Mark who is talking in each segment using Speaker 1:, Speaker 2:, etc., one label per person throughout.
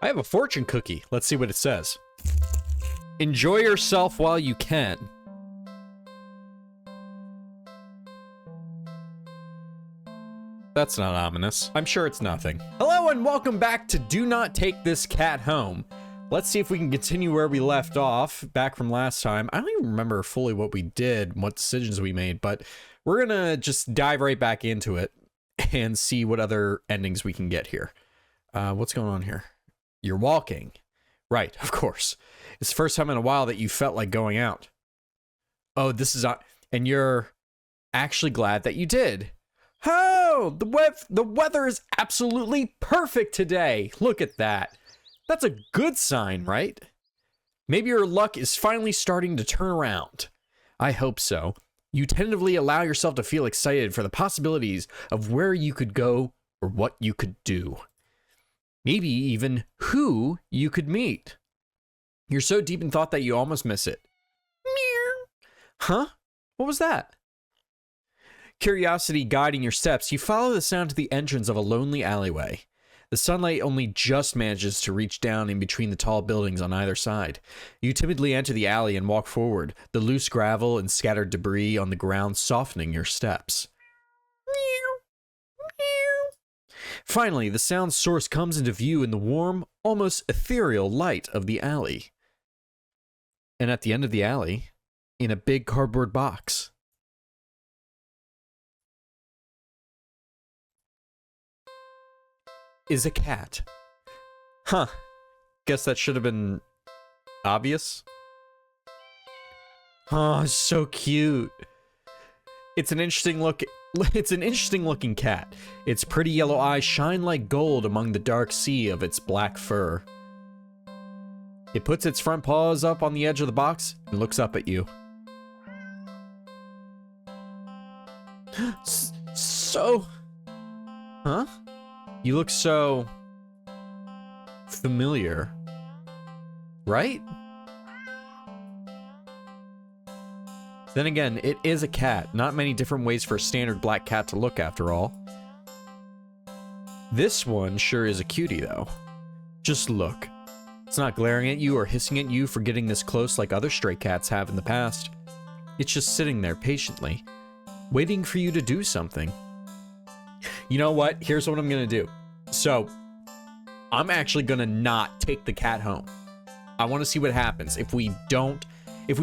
Speaker 1: I have a fortune cookie. Let's see what it says. Enjoy yourself while you can. That's not ominous. I'm sure it's nothing. Hello and welcome back to Do Not Take This Cat Home. Let's see if we can continue where we left off back from last time. I don't even remember fully what we did, what decisions we made, but we're gonna just dive right back into it and see what other endings we can get here. What's going on here? You're walking. Right, of course. It's the first time in a while that you felt like going out. Oh, this is and you're actually glad that you did. Oh, the weather is absolutely perfect today. Look at that. That's a good sign, right? Maybe your luck is finally starting to turn around. I hope so. You tentatively allow yourself to feel excited for the possibilities of where you could go or what you could do. Maybe even who you could meet. You're so deep in thought that you almost miss it. Meow. Huh? What was that? Curiosity guiding your steps, you follow the sound to the entrance of a lonely alleyway. The sunlight only just manages to reach down in between the tall buildings on either side. You timidly enter the alley and walk forward, the loose gravel and scattered debris on the ground softening your steps. Meow. Meow. Finally, the sound source comes into view in the warm, almost ethereal light of the alley. And at the end of the alley, in a big cardboard box, is a cat. Huh. Guess that should have been obvious. Oh, so cute. It's an interesting looking cat. Its pretty yellow eyes shine like gold among the dark sea of its black fur. It puts its front paws up on the edge of the box and looks up at you. Huh? You look so familiar, right? Then again, it is a cat. Not many different ways for a standard black cat to look after all. This one sure is a cutie though. Just look. It's not glaring at you or hissing at you for getting this close like other stray cats have in the past. It's just sitting there patiently, waiting for you to do something. You know what? Here's what I'm gonna do. So, I'm actually gonna not take the cat home. I want to see what happens if we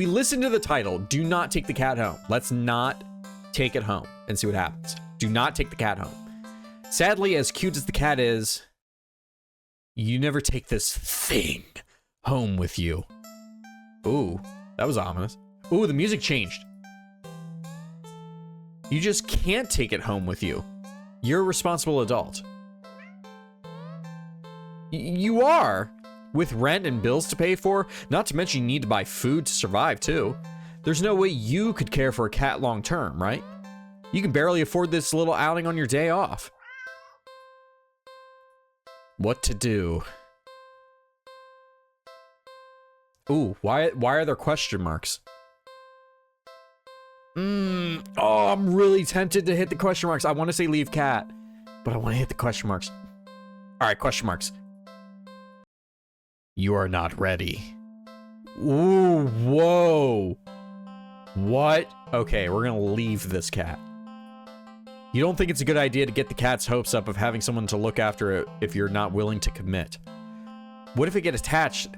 Speaker 1: listen to the title, do not take the cat home. Let's not take it home and see what happens. Do not take the cat home. Sadly, as cute as the cat is, you never take this thing home with you. Ooh, that was ominous. Ooh, the music changed. You just can't take it home with you. You're a responsible adult. You are, with rent and bills to pay for, not to mention you need to buy food to survive too. There's no way you could care for a cat long term, right? You can barely afford this little outing on your day off. What to do? Ooh, why are there question marks? Oh, I'm really tempted to hit the question marks. I want to say leave cat, but I want to hit the question marks. All right, question marks. You are not ready. Ooh, whoa. What? Okay, we're gonna leave this cat. You don't think it's a good idea to get the cat's hopes up of having someone to look after it if you're not willing to commit? What if it gets attached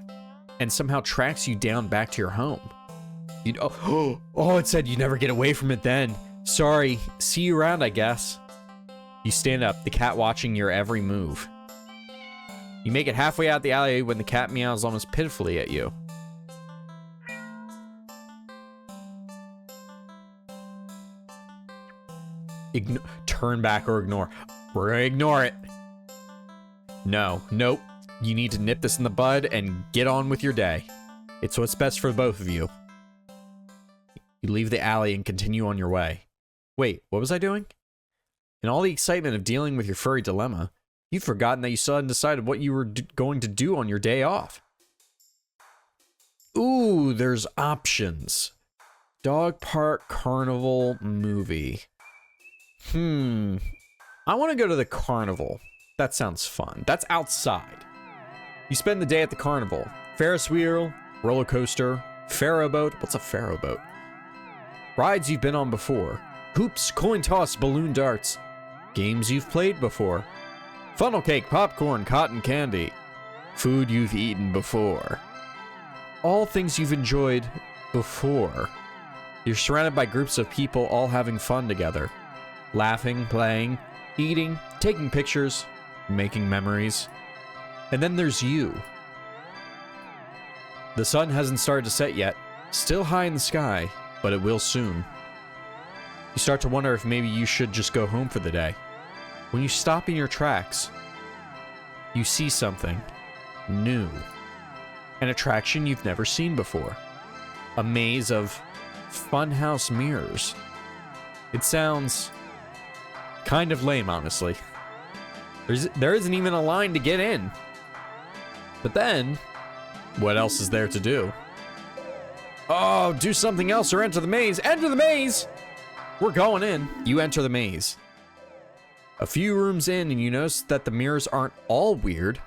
Speaker 1: and somehow tracks you down back to your home? Oh, it said you never get away from it then. Sorry, see you around, I guess. You stand up, the cat watching your every move. You make it halfway out the alley when the cat meows almost pitifully at you. Turn back or ignore. We're gonna ignore it. No, nope. You need to nip this in the bud and get on with your day. It's what's best for both of you. You leave the alley and continue on your way. Wait, what was I doing? In all the excitement of dealing with your furry dilemma, you've forgotten that you still hadn't decided what you were going to do on your day off. Ooh, there's options. Dog park, carnival, movie. I want to go to the carnival. That sounds fun. That's outside. You spend the day at the carnival. Ferris wheel, roller coaster, pharaoh boat. What's a pharaoh boat? Rides you've been on before. Hoops, coin toss, balloon darts. Games you've played before. Funnel cake, popcorn, cotton candy. Food you've eaten before. All things you've enjoyed before. You're surrounded by groups of people all having fun together. Laughing, playing, eating, taking pictures, making memories. And then there's you. The sun hasn't started to set yet, still high in the sky, but it will soon. You start to wonder if maybe you should just go home for the day. When you stop in your tracks, you see something new. An attraction you've never seen before. A maze of funhouse mirrors. It sounds kind of lame, honestly. There isn't even a line to get in. But then, what else is there to do? Oh, do something else or enter the maze. Enter the maze! We're going in. You enter the maze. A few rooms in, and you notice that the mirrors aren't all weird.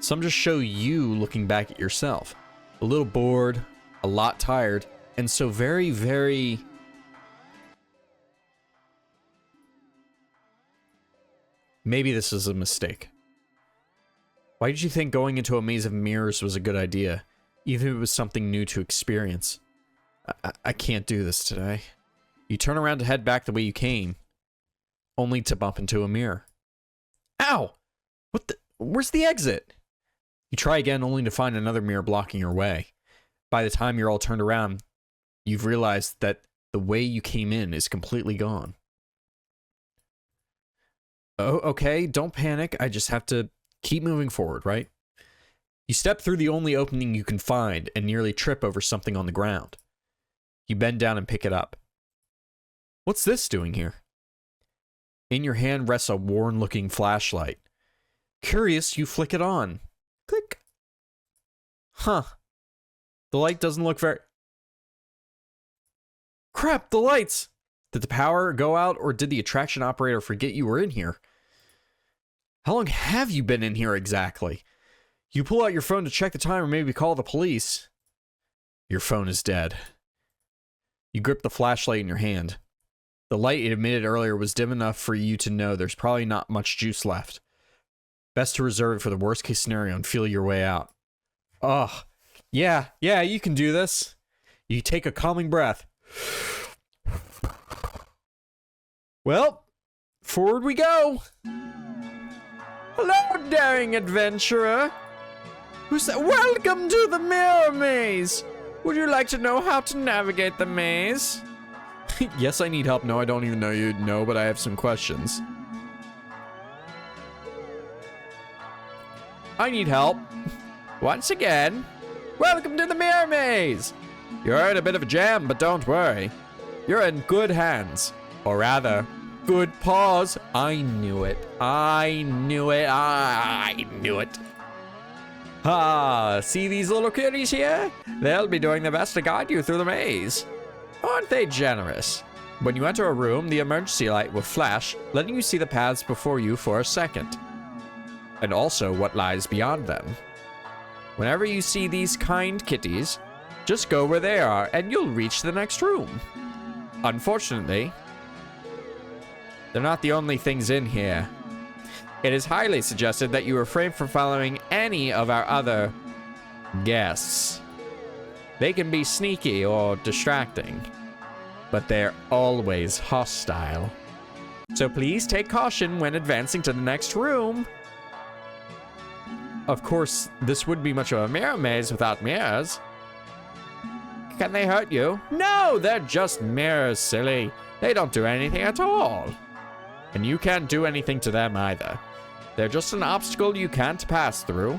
Speaker 1: Some just show you looking back at yourself. A little bored, a lot tired, and so very, very... Maybe this is a mistake. Why did you think going into a maze of mirrors was a good idea, even if it was something new to experience? I can't do this today. You turn around to head back the way you came, only to bump into a mirror. Ow! What the? Where's the exit? You try again, only to find another mirror blocking your way. By the time you're all turned around, you've realized that the way you came in is completely gone. Oh, okay, don't panic. I just have to keep moving forward, right? You step through the only opening you can find and nearly trip over something on the ground. You bend down and pick it up. What's this doing here? In your hand rests a worn-looking flashlight. Curious, you flick it on. Click. Huh. The light doesn't look very... Crap, the lights! Did the power go out, or did the attraction operator forget you were in here? How long have you been in here exactly? You pull out your phone to check the time or maybe call the police. Your phone is dead. You grip the flashlight in your hand. The light it emitted earlier was dim enough for you to know there's probably not much juice left. Best to reserve it for the worst case scenario and feel your way out. Ugh. Yeah, you can do this. You take a calming breath. Well, forward we go. Hello, daring adventurer. Who's that? Welcome to the Mirror Maze. Would you like to know how to navigate the maze? Yes, I need help. No, I don't even know you. No, but I have some questions. I need help. Once again, welcome to the Mirror Maze. You're in a bit of a jam, but don't worry. You're in good hands. Or rather, good paws. I knew it. I knew it. I knew it. Ah, see these little kitties here? They'll be doing their best to guide you through the maze. Aren't they generous? When you enter a room, the emergency light will flash, letting you see the paths before you for a second. And also what lies beyond them. Whenever you see these kind kitties, just go where they are and you'll reach the next room. Unfortunately, they're not the only things in here. It is highly suggested that you refrain from following any of our other guests. They can be sneaky or distracting, but they're always hostile. So please take caution when advancing to the next room. Of course, this wouldn't be much of a mirror maze without mirrors. Can they hurt you? No, they're just mirrors, silly. They don't do anything at all. And you can't do anything to them either. They're just an obstacle you can't pass through.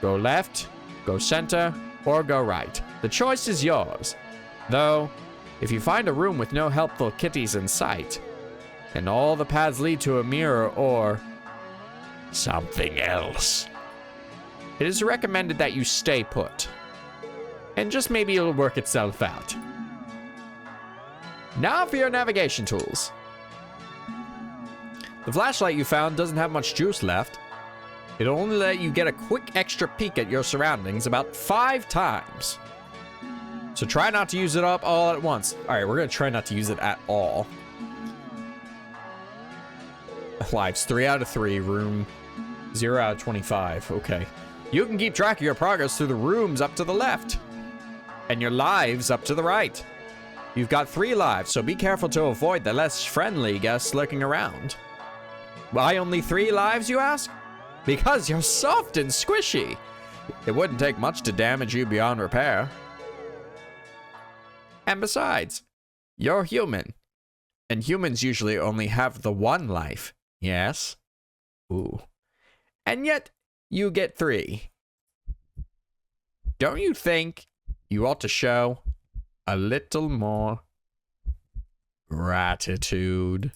Speaker 1: Go left, go center, or go right. The choice is yours. Though, if you find a room with no helpful kitties in sight, and all the paths lead to a mirror or something else, it is recommended that you stay put. And just maybe it'll work itself out. Now for your navigation tools. The flashlight you found doesn't have much juice left. It'll only let you get a quick extra peek at your surroundings about 5 times. So try not to use it up all at once. All right, we're gonna try not to use it at all. Lives 3 out of 3, room 0 out of 25. Okay. You can keep track of your progress through the rooms up to the left, and your lives up to the right. You've got 3 lives, so be careful to avoid the less friendly guests lurking around. Why only 3 lives, you ask? Because you're soft and squishy. It wouldn't take much to damage you beyond repair. And besides, you're human. And humans usually only have the 1 life. Yes? Ooh. And yet, you get 3. Don't you think you ought to show a little more gratitude?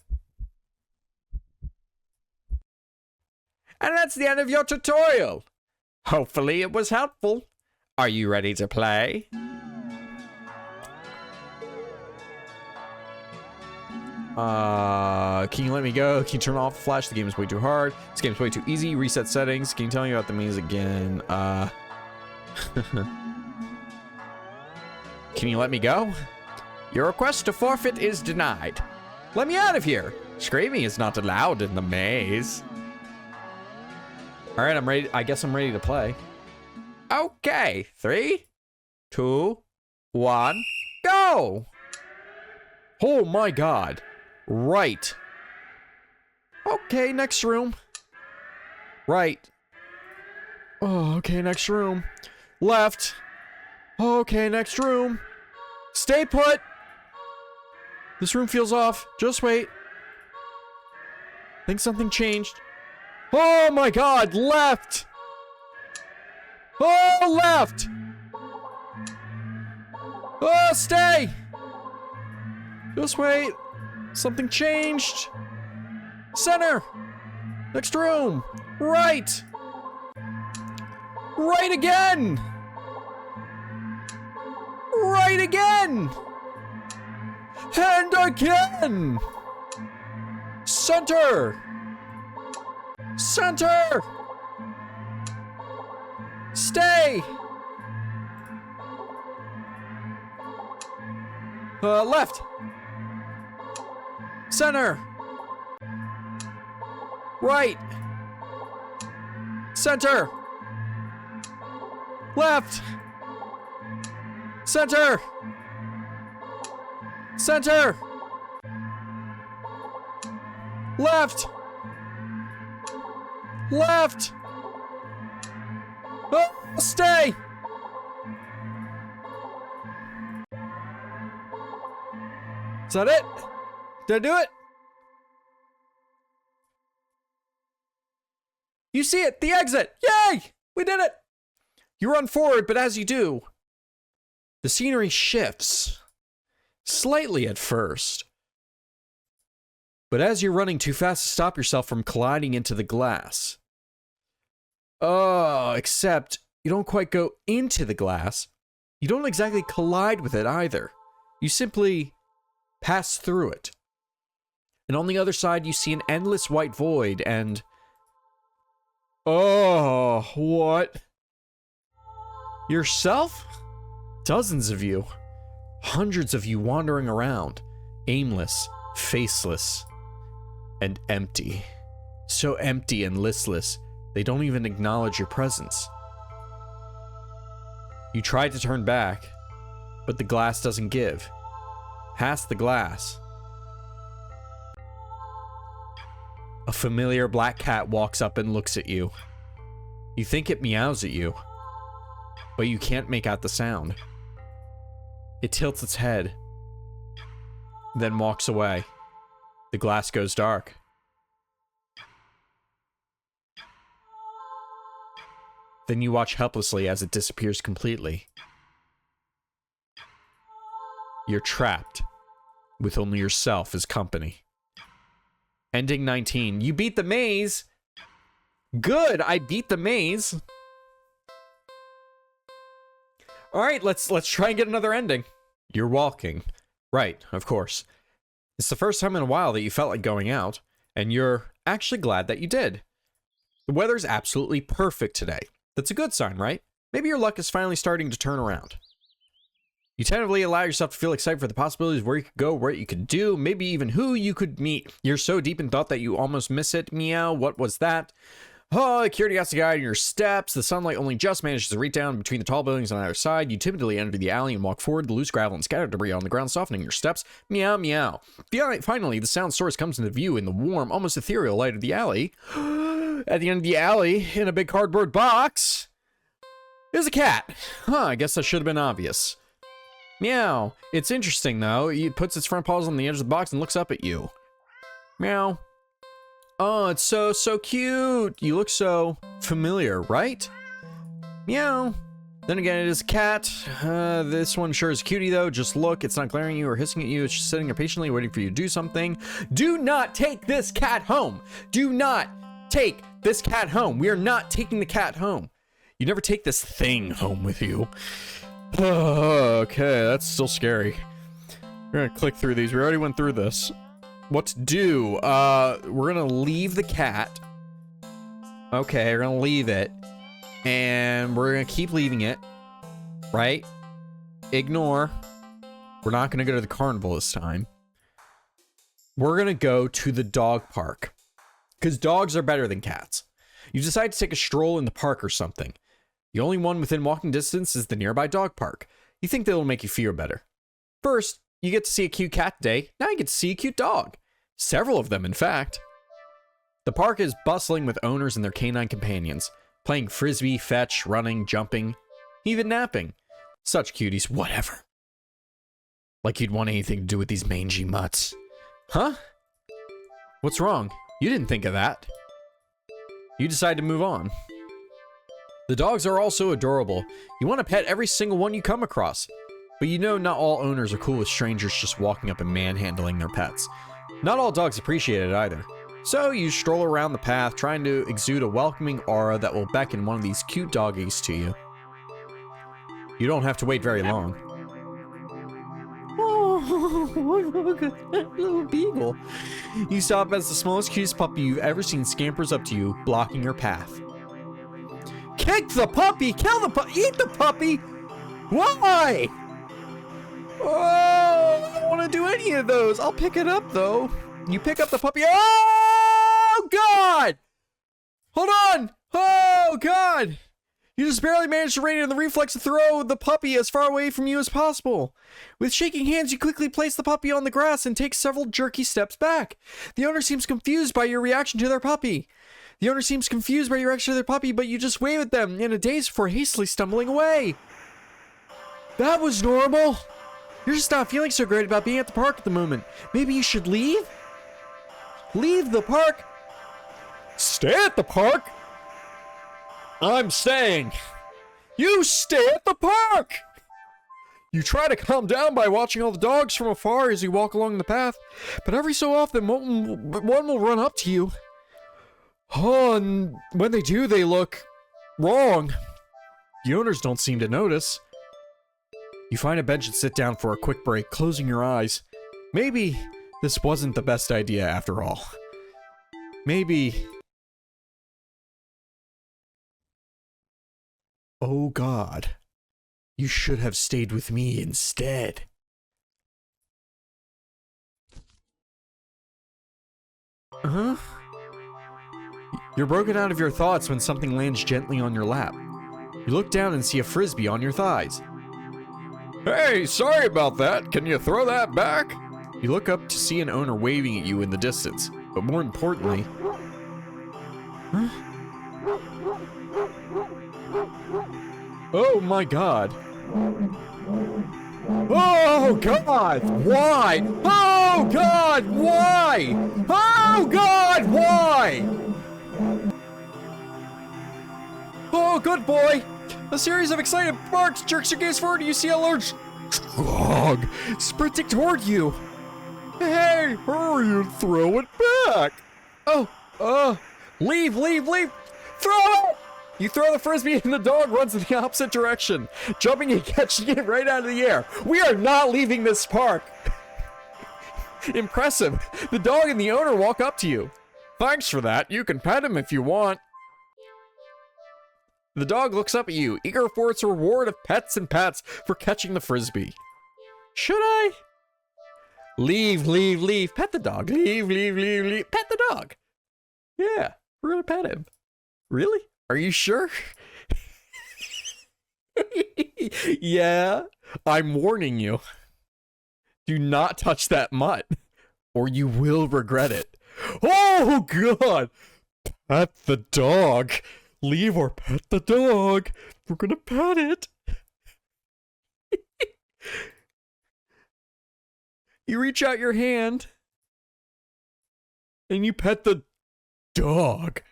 Speaker 1: And that's the end of your tutorial. Hopefully it was helpful. Are you ready to play? Can you let me go? Can you turn off the flash? The game is way too hard. This game is way too easy. Reset settings. Can you tell me about the maze again? Can you let me go? Your request to forfeit is denied. Let me out of here. Screaming is not allowed in the maze. All right, I'm ready. I guess I'm ready to play. Okay, 3, 2, 1, go. Oh my God. Right. Okay, next room. Right. Oh, okay, next room. Left. Okay, next room. Stay put. This room feels off. Just wait. Think something changed. Oh my God, left. Oh, left. Oh, stay. Just wait. Something changed. Center. Next room. Right. Right again. Right again. And again. Center. Center. Stay. Left. Center. Right. Center. Left. Center. Center. Left. Left. Oh, stay. Is that it? Did I do it? You see it, the exit. Yay! We did it. You run forward, but as you do, the scenery shifts. Slightly at first. But as you're running too fast to stop yourself from colliding into the glass. Oh, except you don't quite go into the glass. You don't exactly collide with it either. You simply pass through it. And on the other side, you see an endless white void and... Oh, what? Yourself? Dozens of you. Hundreds of you wandering around. Aimless, faceless, and empty. So empty and listless, they don't even acknowledge your presence. You try to turn back, but the glass doesn't give. Past the glass, a familiar black cat walks up and looks at you. You think it meows at you, but you can't make out the sound. It tilts its head, then walks away. The glass goes dark. Then you watch helplessly as it disappears completely. You're trapped, with only yourself as company. Ending 19. You beat the maze! Good, I beat the maze! Alright, let's try and get another ending. You're walking. Right, of course. It's the first time in a while that you felt like going out, and you're actually glad that you did. The weather's absolutely perfect today. That's a good sign, right? Maybe your luck is finally starting to turn around. You tentatively allow yourself to feel excited for the possibilities, where you could go, what you could do, maybe even who you could meet. You're so deep in thought that you almost miss it. Meow, what was that? Oh, curiosity guide your steps. The sunlight only just manages to reach down between the tall buildings on either side. You timidly enter the alley and walk forward. The loose gravel and scattered debris on the ground softening your steps. Meow, meow. Finally, the sound source comes into view in the warm, almost ethereal light of the alley. At the end of the alley, in a big cardboard box, is a cat. I guess that should have been obvious. Meow. It's interesting, though. It puts its front paws on the edge of the box and looks up at you. Meow. Oh, it's so cute. You look so familiar, right? Meow. Then again, it is a cat. This one sure is a cutie, though. Just look. It's not glaring at you or hissing at you. It's just sitting there patiently waiting for you to do something. Do not take this cat home. Do not take this cat home. We are not taking the cat home. You never take this thing home with you. Okay, that's still scary. We're gonna click through these. We already went through this. What to do? We're gonna leave the cat. Okay, we're gonna leave it. And we're gonna keep leaving it. Right? Ignore. We're not gonna go to the carnival this time. We're gonna go to the dog park. Because dogs are better than cats. You decide to take a stroll in the park or something. The only one within walking distance is the nearby dog park. You think that'll make you feel better. First, you get to see a cute cat today. Now you get to see a cute dog. Several of them, in fact. The park is bustling with owners and their canine companions, playing frisbee, fetch, running, jumping, even napping. Such cuties, whatever. Like you'd want anything to do with these mangy mutts. Huh? What's wrong? You didn't think of that. You decide to move on. The dogs are also adorable. You want to pet every single one you come across. But you know not all owners are cool with strangers just walking up and manhandling their pets. Not all dogs appreciate it either. So you stroll around the path trying to exude a welcoming aura that will beckon one of these cute doggies to you. You don't have to wait very long. Oh, little beagle. You stop as the smallest, cutest puppy you've ever seen scampers up to you, blocking your path. Kick the puppy! Kill the puppy! Eat the puppy! Why? Oh, I don't want to do any of those. I'll pick it up, though. You pick up the puppy. Oh, God! Hold on! Oh, God! You just barely managed to rein in the reflex to throw the puppy as far away from you as possible. With shaking hands, you quickly place the puppy on the grass and take several jerky steps back. The owner seems confused by your reaction to their puppy. But you just wave at them in a daze before hastily stumbling away. That was normal. You're just not feeling so great about being at the park at the moment. Maybe you should leave? Leave the park? Stay at the park? I'm staying. You stay at the park! You try to calm down by watching all the dogs from afar as you walk along the path, but every so often one will run up to you. Oh, and when they do, they look wrong. The owners don't seem to notice. You find a bench and sit down for a quick break, closing your eyes. Maybe this wasn't the best idea after all. Maybe... Oh God, you should have stayed with me instead. Huh? You're broken out of your thoughts when something lands gently on your lap. You look down and see a frisbee on your thighs. Hey, sorry about that. Can you throw that back? You look up to see an owner waving at you in the distance, but more importantly... Huh? Oh my God. Oh God, why? Oh God, why? Oh God, why? Oh, good boy. A series of excited barks jerks your gaze forward and you see a large dog sprinting toward you. Hey, hurry and throw it back. Oh, leave. Throw it! You throw the frisbee and the dog runs in the opposite direction, jumping and catching it right out of the air. We are not leaving this park. Impressive. The dog and the owner walk up to you. Thanks for that. You can pet him if you want. The dog looks up at you, eager for its reward of pets and pats for catching the frisbee. Should I? Leave, leave, leave. Pet the dog. Leave, leave, leave, leave. Pet the dog. Yeah, we're gonna pet him. Really? Are you sure? Yeah, I'm warning you. Do not touch that mutt, or you will regret it. Oh, God! Pet the dog. Leave or pet the dog. We're gonna pet it. You reach out your hand and you pet the dog.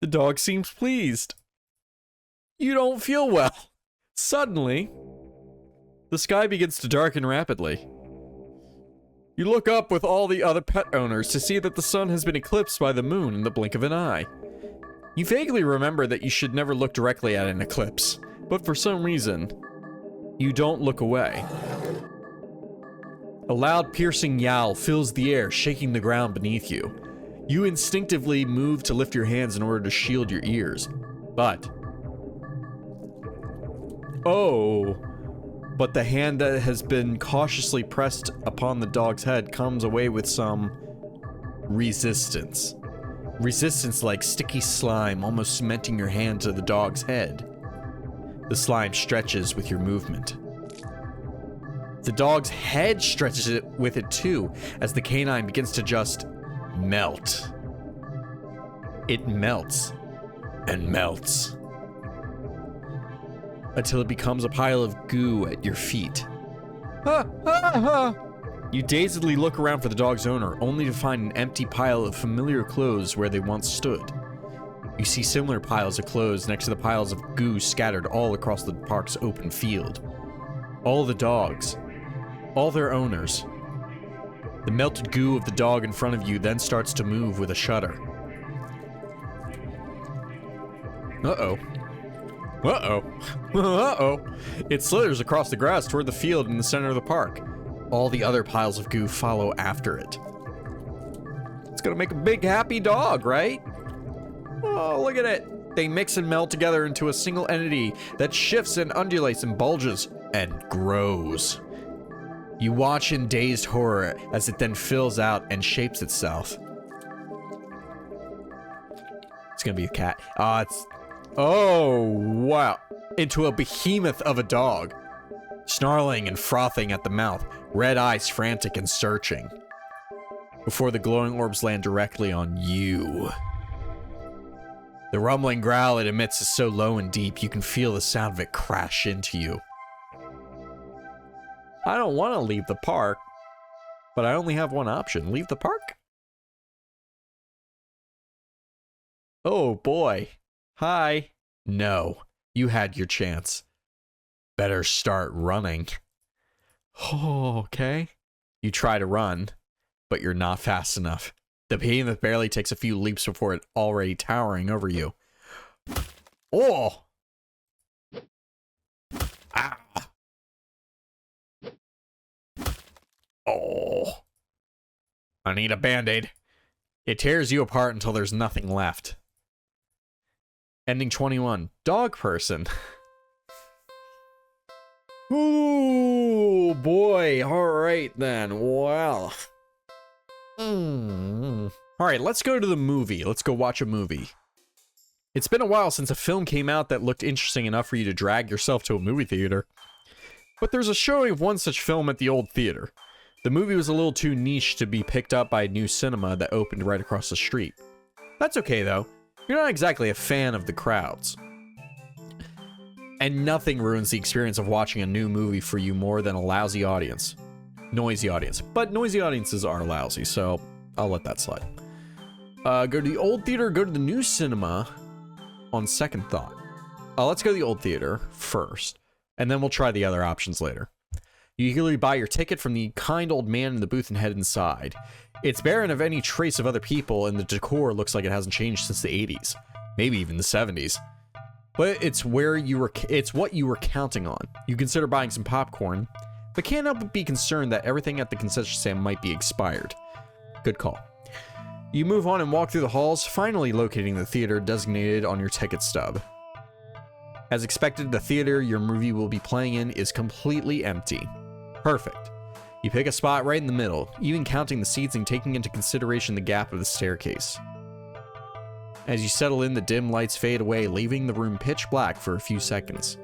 Speaker 1: The dog seems pleased. You don't feel well. Suddenly, the sky begins to darken rapidly. You look up with all the other pet owners to see that the sun has been eclipsed by the moon in the blink of an eye. You vaguely remember that you should never look directly at an eclipse, but for some reason, you don't look away. A loud, piercing yowl fills the air, shaking the ground beneath you. You instinctively move to lift your hands in order to shield your ears, but... oh... but the hand that has been cautiously pressed upon the dog's head comes away with some... resistance. Resistance like sticky slime almost cementing your hand to the dog's head. The slime stretches with your movement. The dog's head stretches it with it too, as the canine begins to just melt. It melts and melts until it becomes a pile of goo at your feet. You dazedly look around for the dog's owner, only to find an empty pile of familiar clothes where they once stood. You see similar piles of clothes next to the piles of goo scattered all across the park's open field. All the dogs, all their owners. The melted goo of the dog in front of you then starts to move with a shudder. Uh-oh. Uh-oh. Uh-oh. It slithers across the grass toward the field in the center of the park. All the other piles of goo follow after it. It's gonna make a big happy dog, right? Oh, look at it. They mix and meld together into a single entity that shifts and undulates and bulges and grows. You watch in dazed horror as it then fills out and shapes itself. It's gonna be a cat. Oh, wow. Into a behemoth of a dog. Snarling and frothing at the mouth, red eyes frantic and searching. Before the glowing orbs land directly on you. The rumbling growl it emits is so low and deep, you can feel the sound of it crash into you. I don't want to leave the park, but I only have one option. Leave the park? Oh boy. Hi. No, you had your chance. Better start running. Oh, okay. You try to run, but you're not fast enough. The behemoth barely takes a few leaps before it already towering over you. Oh! Ah! Oh! I need a band-aid. It tears you apart until there's nothing left. Ending 21. Dog person. Ooh, boy. Alright then. Well. Alright, let's go to the movie. Let's go watch a movie. It's been a while since a film came out that looked interesting enough for you to drag yourself to a movie theater. But there's a showing of one such film at the old theater. The movie was a little too niche to be picked up by a new cinema that opened right across the street. That's okay though. You're not exactly a fan of the crowds. And nothing ruins the experience of watching a new movie for you more than a lousy audience. Noisy audience. But noisy audiences are lousy, so I'll let that slide. Go to the old theater, go to the new cinema on second thought. Let's go to the old theater first, and then we'll try the other options later. You eagerly buy your ticket from the kind old man in the booth and head inside. It's barren of any trace of other people, and the decor looks like it hasn't changed since the 80s. Maybe even the 70s. But it's what you were counting on. You consider buying some popcorn, but can't help but be concerned that everything at the concession stand might be expired. Good call. You move on and walk through the halls, finally locating the theater designated on your ticket stub. As expected, the theater your movie will be playing in is completely empty. Perfect. You pick a spot right in the middle, even counting the seats and taking into consideration the gap of the staircase. As you settle in, the dim lights fade away, leaving the room pitch black for a few seconds.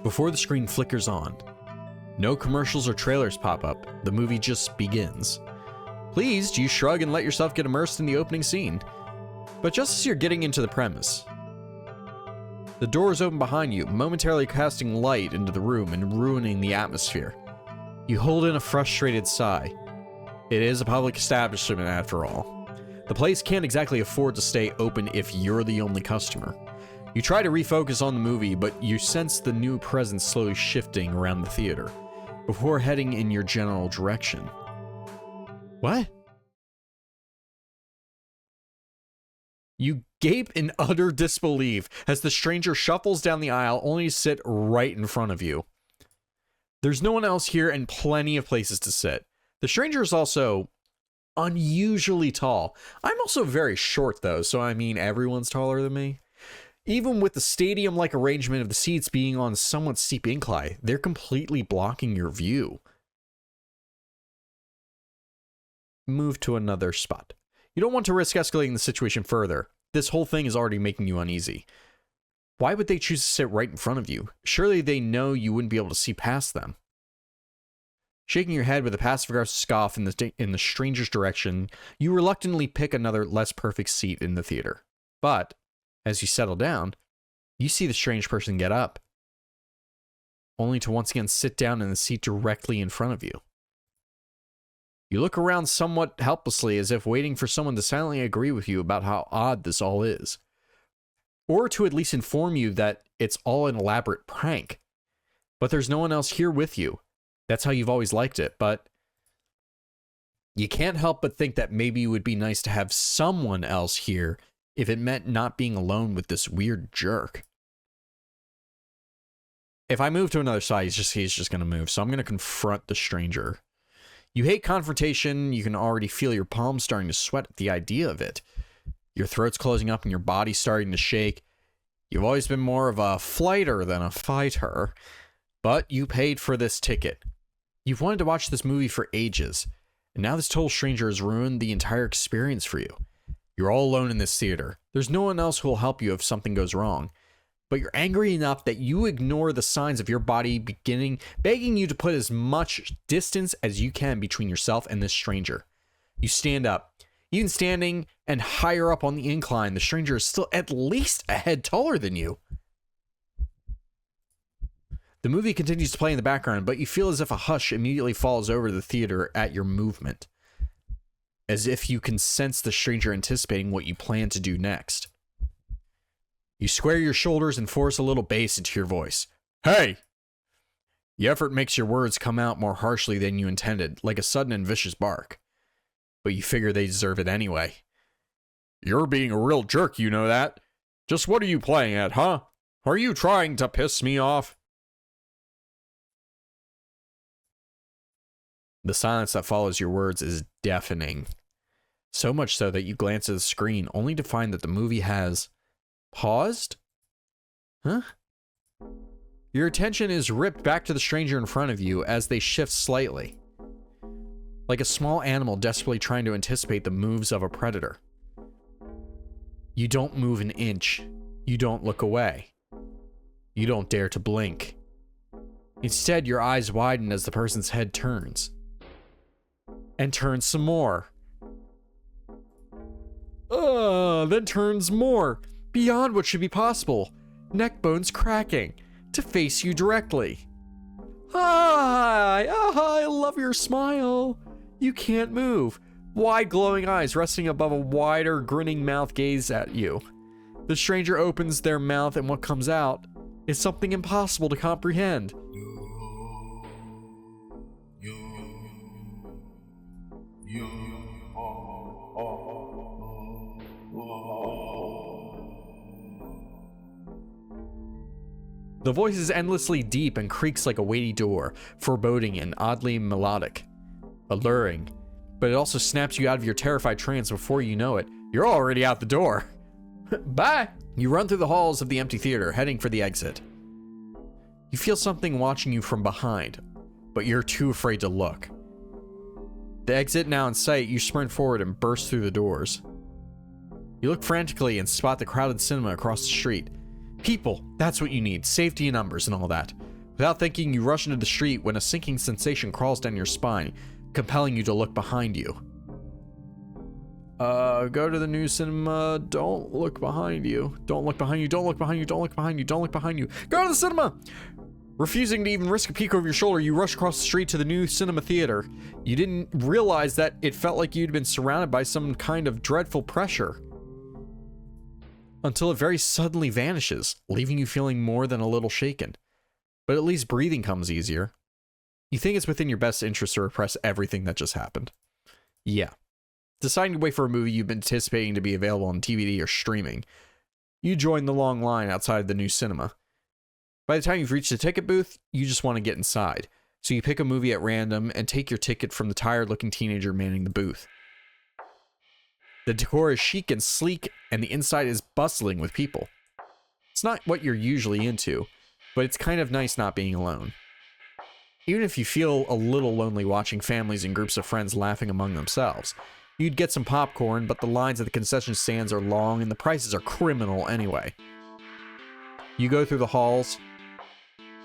Speaker 1: Before the screen flickers on, no commercials or trailers pop up, the movie just begins. Pleased, you shrug and let yourself get immersed in the opening scene. But just as you're getting into the premise, the doors open behind you, momentarily casting light into the room and ruining the atmosphere. You hold in a frustrated sigh. It is a public establishment after all. The place can't exactly afford to stay open if you're the only customer. You try to refocus on the movie, but you sense the new presence slowly shifting around the theater, before heading in your general direction. What? You gape in utter disbelief as the stranger shuffles down the aisle only to sit right in front of you. There's no one else here and plenty of places to sit. The stranger is also unusually tall. I'm also very short though, so I mean everyone's taller than me. Even with the stadium-like arrangement of the seats being on somewhat steep incline, they're completely blocking your view. Move to another spot. You don't want to risk escalating the situation further. This whole thing is already making you uneasy. Why would they choose to sit right in front of you? Surely they know you wouldn't be able to see past them. Shaking your head with a passive-aggressive scoff in the stranger's direction, you reluctantly pick another less perfect seat in the theater. But as you settle down, you see the strange person get up, only to once again sit down in the seat directly in front of you. You look around somewhat helplessly as if waiting for someone to silently agree with you about how odd this all is. Or to at least inform you that it's all an elaborate prank. But there's no one else here with you. That's how you've always liked it, but you can't help but think that maybe it would be nice to have someone else here if it meant not being alone with this weird jerk. If I move to another side, he's just going to move, so I'm going to confront the stranger. You hate confrontation. You can already feel your palms starting to sweat at the idea of it. Your throat's closing up and your body's starting to shake. You've always been more of a flighter than a fighter, but you paid for this ticket. You've wanted to watch this movie for ages, and now this total stranger has ruined the entire experience for you. You're all alone in this theater. There's no one else who will help you if something goes wrong. But you're angry enough that you ignore the signs of your body begging you to put as much distance as you can between yourself and this stranger. You stand up. Even standing and higher up on the incline, the stranger is still at least a head taller than you. The movie continues to play in the background, but you feel as if a hush immediately falls over the theater at your movement. As if you can sense the stranger anticipating what you plan to do next. You square your shoulders and force a little bass into your voice. Hey! The effort makes your words come out more harshly than you intended, like a sudden and vicious bark. But you figure they deserve it anyway. You're being a real jerk, you know that? Just what are you playing at, huh? Are you trying to piss me off? The silence that follows your words is deafening. So much so that you glance at the screen only to find that the movie has paused? Huh? Your attention is ripped back to the stranger in front of you as they shift slightly. Like a small animal desperately trying to anticipate the moves of a predator. You don't move an inch. You don't look away. You don't dare to blink. Instead, your eyes widen as the person's head turns. And turns some more. Then turns more. Beyond what should be possible. Neck bones cracking. To face you directly. Hi! I love your smile. You can't move. Wide glowing eyes resting above a wider grinning mouth gaze at you. The stranger opens their mouth and what comes out is something impossible to comprehend. The voice is endlessly deep and creaks like a weighty door, foreboding and oddly melodic. Alluring, but it also snaps you out of your terrified trance. Before you know it, you're already out the door. Bye! You run through the halls of the empty theater, heading for the exit. You feel something watching you from behind, but you're too afraid to look. The exit now in sight, you sprint forward and burst through the doors. You look frantically and spot the crowded cinema across the street. People, that's what you need, safety in numbers and all that. Without thinking, you rush into the street when a sinking sensation crawls down your spine, compelling you to look behind you. Go to the new cinema, don't look behind you. Don't look behind you, don't look behind you, don't look behind you, don't look behind you. Go to the cinema! Refusing to even risk a peek over your shoulder, you rush across the street to the new cinema theater. You didn't realize that it felt like you'd been surrounded by some kind of dreadful pressure. Until it very suddenly vanishes, leaving you feeling more than a little shaken. But at least breathing comes easier. You think it's within your best interest to repress everything that just happened. Yeah. Deciding to wait for a movie you've been anticipating to be available on DVD or streaming, you join the long line outside the new cinema. By the time you've reached the ticket booth, you just want to get inside. So you pick a movie at random and take your ticket from the tired-looking teenager manning the booth. The decor is chic and sleek, and the inside is bustling with people. It's not what you're usually into, but it's kind of nice not being alone. Even if you feel a little lonely watching families and groups of friends laughing among themselves, you'd get some popcorn, but the lines at the concession stands are long and the prices are criminal anyway. You go through the halls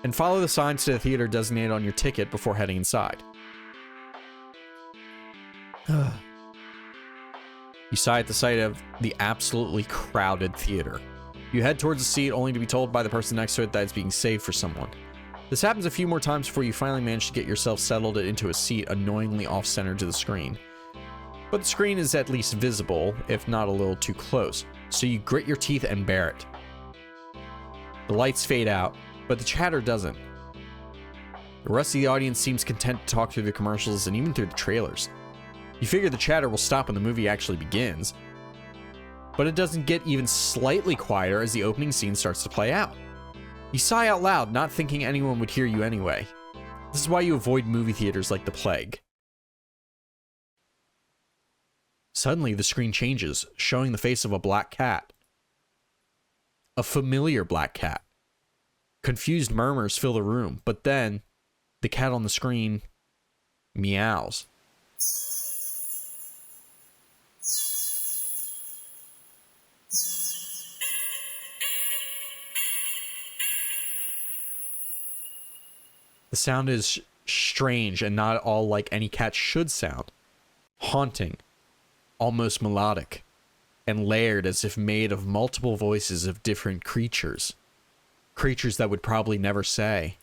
Speaker 1: and follow the signs to the theater designated on your ticket before heading inside. You sigh at the sight of the absolutely crowded theater. You head towards the seat only to be told by the person next to it that it's being saved for someone. This happens a few more times before you finally manage to get yourself settled into a seat annoyingly off-center to the screen. But the screen is at least visible, if not a little too close, so you grit your teeth and bear it. The lights fade out, but the chatter doesn't. The rest of the audience seems content to talk through the commercials and even through the trailers. You figure the chatter will stop when the movie actually begins, but it doesn't get even slightly quieter as the opening scene starts to play out. You sigh out loud, not thinking anyone would hear you anyway. This is why you avoid movie theaters like the plague. Suddenly, the screen changes, showing the face of a black cat. A familiar black cat. Confused murmurs fill the room, but then, the cat on the screen meows. The sound is strange and not at all like any cat should sound. Haunting, almost melodic, and layered as if made of multiple voices of different creatures. Creatures that would probably never say.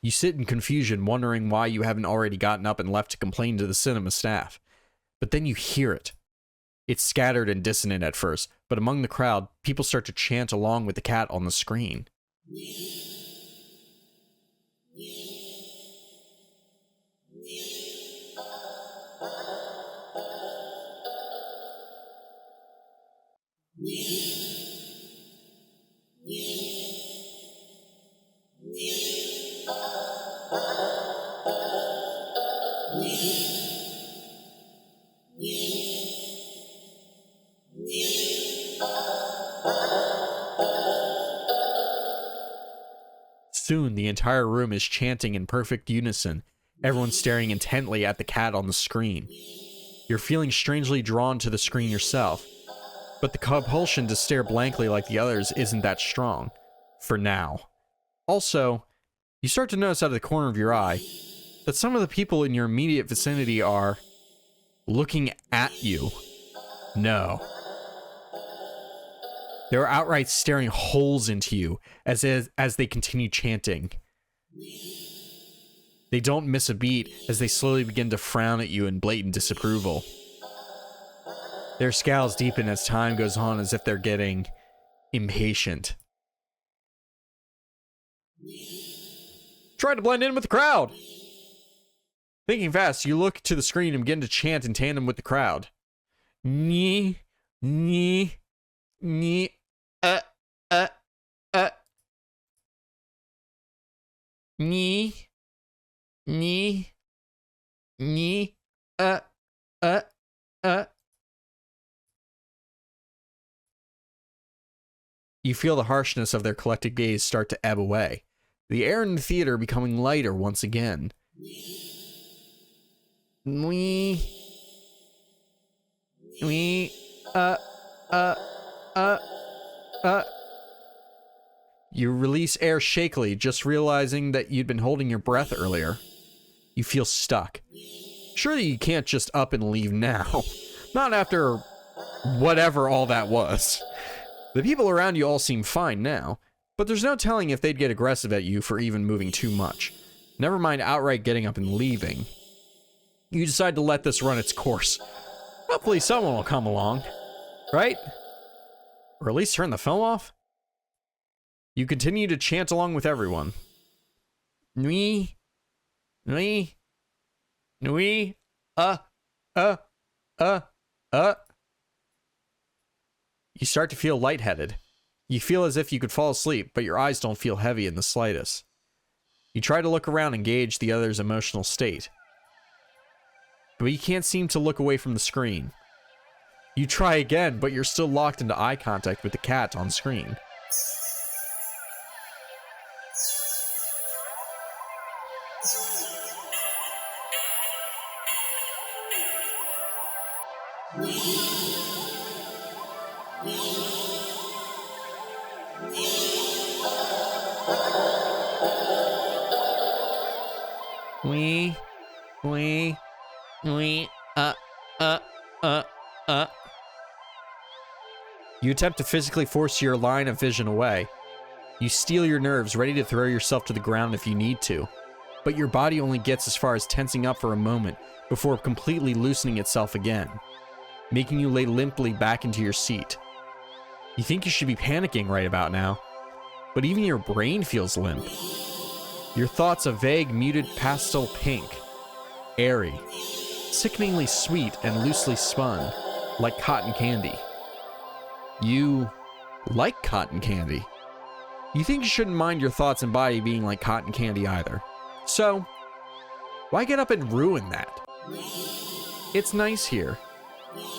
Speaker 1: You sit in confusion, wondering why you haven't already gotten up and left to complain to the cinema staff. But then you hear it. It's scattered and dissonant at first, but among the crowd, people start to chant along with the cat on the screen. Soon, the entire room is chanting in perfect unison, everyone staring intently at the cat on the screen. You're feeling strangely drawn to the screen yourself, but the compulsion to stare blankly like the others isn't that strong. For now. Also, you start to notice out of the corner of your eye that some of the people in your immediate vicinity are looking at you. No. They're outright staring holes into you as they continue chanting. They don't miss a beat as they slowly begin to frown at you in blatant disapproval. Their scowls deepen as time goes on, as if they're getting impatient. Try to blend in with the crowd. Thinking fast, you look to the screen and begin to chant in tandem with the crowd. Ni, ni, ni, uh, uh, uh. Ni, ni, ni, uh, uh, uh. You feel the harshness of their collected gaze start to ebb away, the air in the theater becoming lighter once again. We, uh. You release air shakily, just realizing that you'd been holding your breath earlier. You feel stuck. Surely you can't just up and leave now. Not after whatever all that was. The people around you all seem fine now, but there's no telling if they'd get aggressive at you for even moving too much. Never mind outright getting up and leaving. You decide to let this run its course. Hopefully someone will come along, right? Or at least turn the film off? You continue to chant along with everyone. Nui, nui, nui, You start to feel lightheaded. You feel as if you could fall asleep, but your eyes don't feel heavy in the slightest. You try to look around and gauge the other's emotional state, but you can't seem to look away from the screen. You try again, but you're still locked into eye contact with the cat on screen. You attempt to physically force your line of vision away. You steel your nerves, ready to throw yourself to the ground if you need to. But your body only gets as far as tensing up for a moment before completely loosening itself again, making you lay limply back into your seat. You think you should be panicking right about now, but even your brain feels limp. Your thoughts a vague, muted pastel pink, airy, sickeningly sweet and loosely spun, like cotton candy. You like cotton candy. You think you shouldn't mind your thoughts and body being like cotton candy either. So, why get up and ruin that? It's nice here.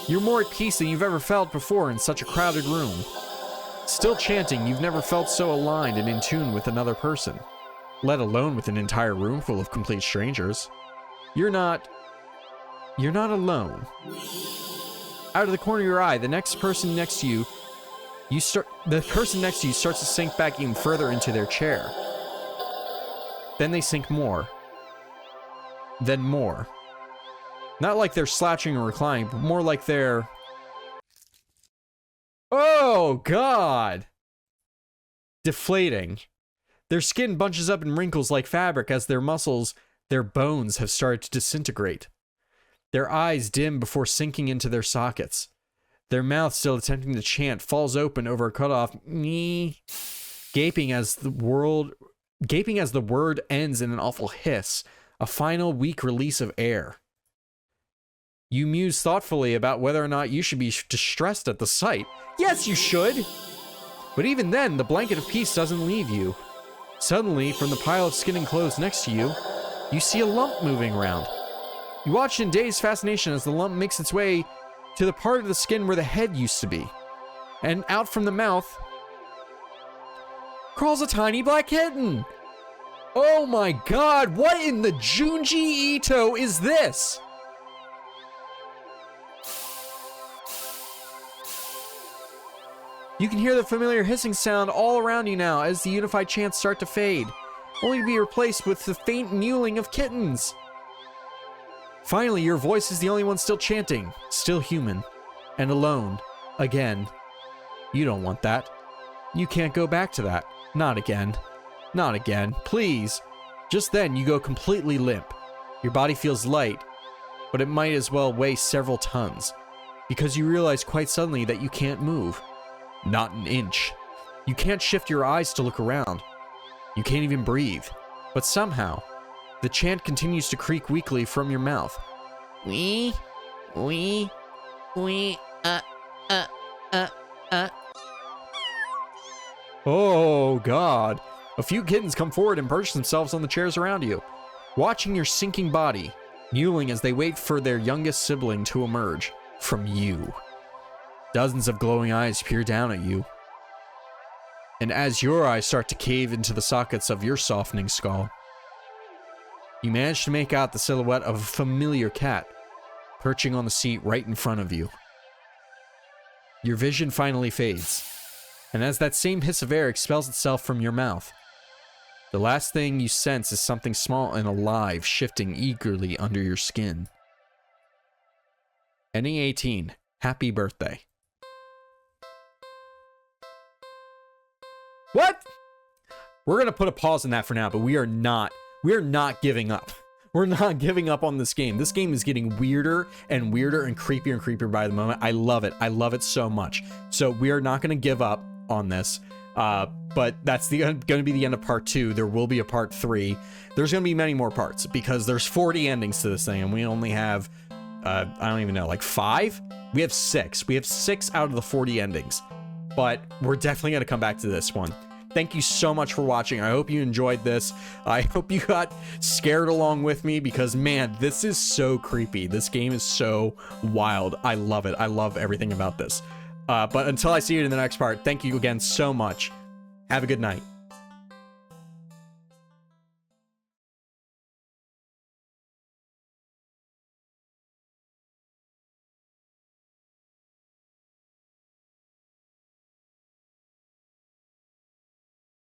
Speaker 1: You're more at peace than you've ever felt before in such a crowded room. Still chanting, you've never felt so aligned and in tune with another person, let alone with an entire room full of complete strangers. You're not alone. Out of the corner of your eye, the person next to you starts to sink back even further into their chair. Then they sink more. Then more. Not like they're slouching or reclining, but more like they're... Oh, God! Deflating. Their skin bunches up in wrinkles like fabric as their muscles, their bones have started to disintegrate. Their eyes dim before sinking into their sockets. Their mouth, still attempting to chant, falls open over a cutoff "nee," gaping as the word ends in an awful hiss, a final weak release of air. You muse thoughtfully about whether or not you should be distressed at the sight. Yes, you should! But even then, the blanket of peace doesn't leave you. Suddenly, from the pile of skin and clothes next to you, you see a lump moving around. You watch in dazed fascination as the lump makes its way to the part of the skin where the head used to be. And out from the mouth crawls a tiny black kitten! Oh my God, what in the Junji Ito is this? You can hear the familiar hissing sound all around you now as the unified chants start to fade, only to be replaced with the faint mewling of kittens. Finally, your voice is the only one still chanting, still human, and alone, again. You don't want that. You can't go back to that. Not again. Not again. Please. Just then, you go completely limp. Your body feels light, but it might as well weigh several tons, because you realize quite suddenly that you can't move. Not an inch. You can't shift your eyes to look around. You can't even breathe. But somehow, the chant continues to creak weakly from your mouth. Wee, wee, Oh, God. A few kittens come forward and perch themselves on the chairs around you, watching your sinking body, mewling as they wait for their youngest sibling to emerge from you. Dozens of glowing eyes peer down at you. And as your eyes start to cave into the sockets of your softening skull, you manage to make out the silhouette of a familiar cat perching on the seat right in front of you. Your vision finally fades, and as that same hiss of air expels itself from your mouth, the last thing you sense is something small and alive shifting eagerly under your skin. Ending 18, happy birthday. What? We're going to put a pause on that for now, but we are not giving up. We're not giving up on this game. This game is getting weirder and weirder and creepier by the moment. I love it. I love it so much. So we are not going to give up on this. But that's going to be the end of part 2. There will be a part 3. There's going to be many more parts because there's 40 endings to this thing, and we only have, I don't even know, like 5? We have 6. We have 6 out of the 40 endings. But we're definitely going to come back to this one. Thank you so much for watching. I hope you enjoyed this. I hope you got scared along with me because, man, this is so creepy. This game is so wild. I love it. I love everything about this. But until I see you in the next part, thank you again so much. Have a good night.